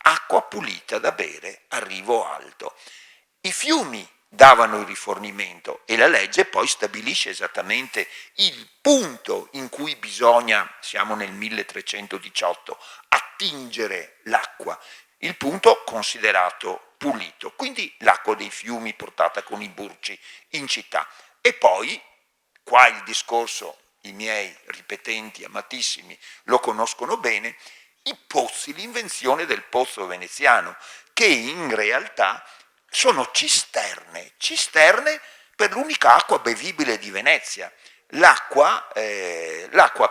acqua pulita da bere a Rivo Alto. I fiumi davano il rifornimento e la legge poi stabilisce esattamente il punto in cui bisogna, siamo nel 1318, attingere l'acqua, il punto considerato pulito, quindi l'acqua dei fiumi portata con i burci in città. E poi, qua il discorso, i miei ripetenti amatissimi lo conoscono bene, i pozzi, l'invenzione del pozzo veneziano, che in realtà sono cisterne per l'unica acqua bevibile di Venezia, l'acqua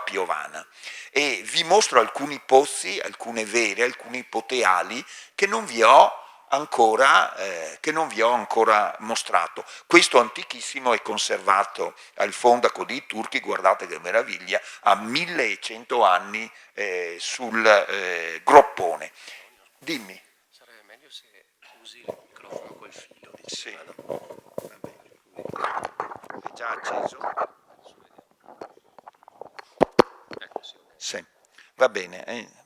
piovana. E vi mostro alcuni pozzi, alcune vere, alcuni poteali che non vi ho ancora mostrato. Questo antichissimo è conservato al Fondaco dei Turchi, guardate che meraviglia, ha 1100 anni sul groppone. Dimmi. Sarebbe meglio se usi il microfono col filo. Sì. È già acceso? Ecco, sì. Sì, va bene.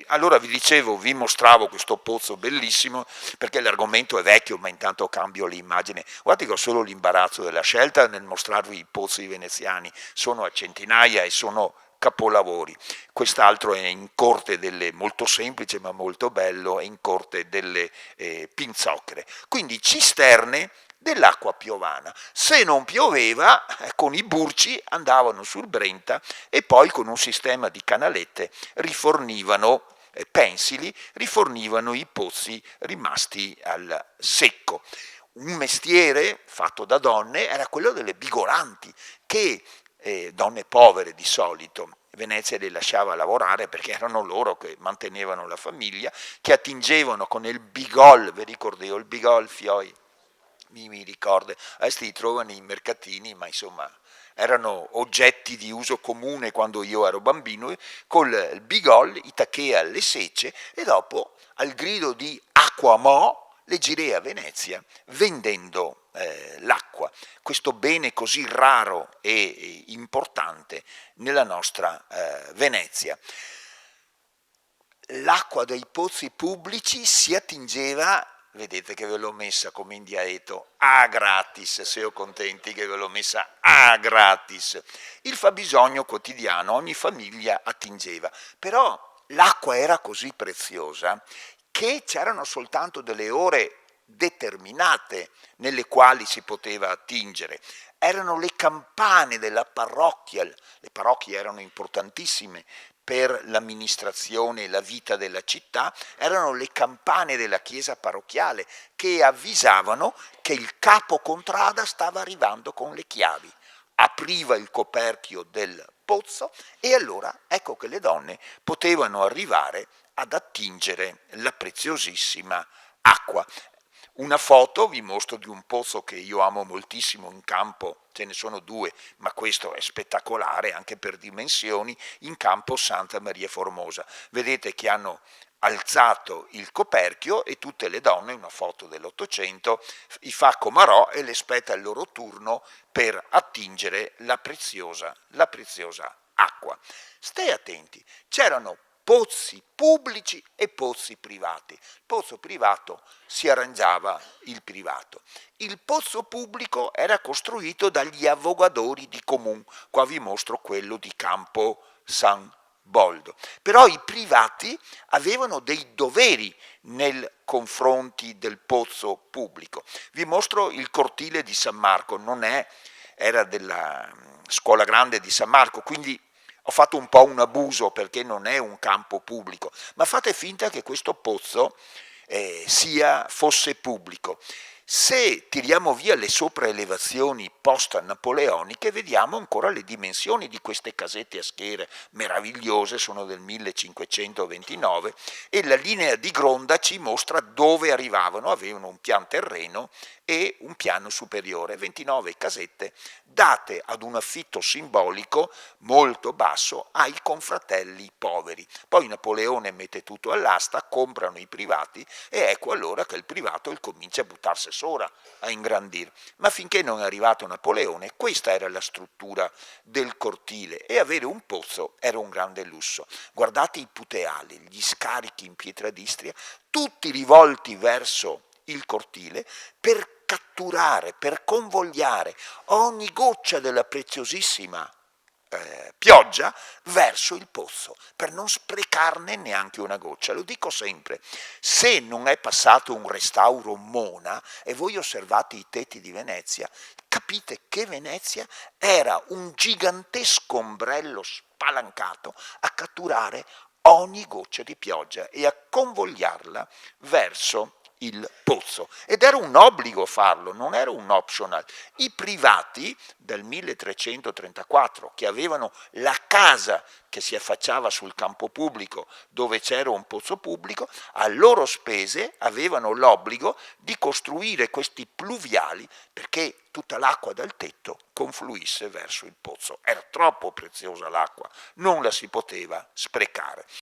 Allora vi dicevo, vi mostravo questo pozzo bellissimo, perché l'argomento è vecchio, ma intanto cambio l'immagine. Guardate che ho solo l'imbarazzo della scelta nel mostrarvi i pozzi veneziani, sono a centinaia e sono capolavori. Quest'altro è in corte delle, molto semplice ma molto bello, è in corte delle Pinzocchere. Quindi cisterne dell'acqua piovana. Se non pioveva, con i burci andavano sul Brenta e poi con un sistema di canalette rifornivano pensili, rifornivano i pozzi rimasti al secco. Un mestiere fatto da donne era quello delle bigolanti, che donne povere di solito, Venezia le lasciava lavorare perché erano loro che mantenevano la famiglia, che attingevano con il bigol, vi ricordo io il bigol, fioi, mi ricordo, adesso li trovano nei mercatini, ma insomma erano oggetti di uso comune quando io ero bambino, col bigol, i tacchè alle secce e dopo al grido di acqua mo' le girei a Venezia vendendo l'acqua, questo bene così raro e importante nella nostra Venezia. L'acqua dei pozzi pubblici si attingeva, vedete che ve l'ho messa come in dialetto, a gratis, siamo contenti che ve l'ho messa a gratis. Il fabbisogno quotidiano, ogni famiglia attingeva, però l'acqua era così preziosa che c'erano soltanto delle ore determinate nelle quali si poteva attingere. Erano le campane della parrocchia, le parrocchie erano importantissime per l'amministrazione e la vita della città, erano le campane della chiesa parrocchiale che avvisavano che il capo contrada stava arrivando con le chiavi. Apriva il coperchio del pozzo e allora ecco che le donne potevano arrivare ad attingere la preziosissima acqua. Una foto vi mostro di un pozzo che io amo moltissimo in campo, ce ne sono due, ma questo è spettacolare anche per dimensioni, in campo Santa Maria Formosa. Vedete che hanno alzato il coperchio e tutte le donne, una foto dell'Ottocento, i fa comarò e le spetta il loro turno per attingere la preziosa acqua. Stai attenti, c'erano pozzi pubblici e pozzi privati. Il pozzo privato si arrangiava il privato. Il pozzo pubblico era costruito dagli avogadori di comune. Qua vi mostro quello di Campo San Boldo. Però i privati avevano dei doveri nei confronti del pozzo pubblico. Vi mostro il cortile di San Marco, era della scuola grande di San Marco, quindi ho fatto un po' un abuso perché non è un campo pubblico, ma fate finta che questo pozzo fosse pubblico. Se tiriamo via le sopraelevazioni post-napoleoniche, vediamo ancora le dimensioni di queste casette a schiere meravigliose, sono del 1529, e la linea di gronda ci mostra dove arrivavano, avevano un pian terreno e un piano superiore, 29 casette date ad un affitto simbolico molto basso ai confratelli poveri. Poi Napoleone mette tutto all'asta, comprano i privati e ecco allora che il privato comincia a buttarsi sola a ingrandire, ma finché non è arrivato Napoleone, questa era la struttura del cortile e avere un pozzo era un grande lusso. Guardate i puteali, gli scarichi in pietra d'Istria, tutti rivolti verso il cortile per catturare, per convogliare ogni goccia della preziosissima pioggia verso il pozzo, per non sprecarne neanche una goccia. Lo dico sempre, se non è passato un restauro Mona e voi osservate i tetti di Venezia, capite che Venezia era un gigantesco ombrello spalancato a catturare ogni goccia di pioggia e a convogliarla verso il pozzo. Ed era un obbligo farlo, non era un optional. I privati del 1334, che avevano la casa che si affacciava sul campo pubblico dove c'era un pozzo pubblico, a loro spese avevano l'obbligo di costruire questi pluviali perché tutta l'acqua dal tetto confluisse verso il pozzo. Era troppo preziosa l'acqua, non la si poteva sprecare.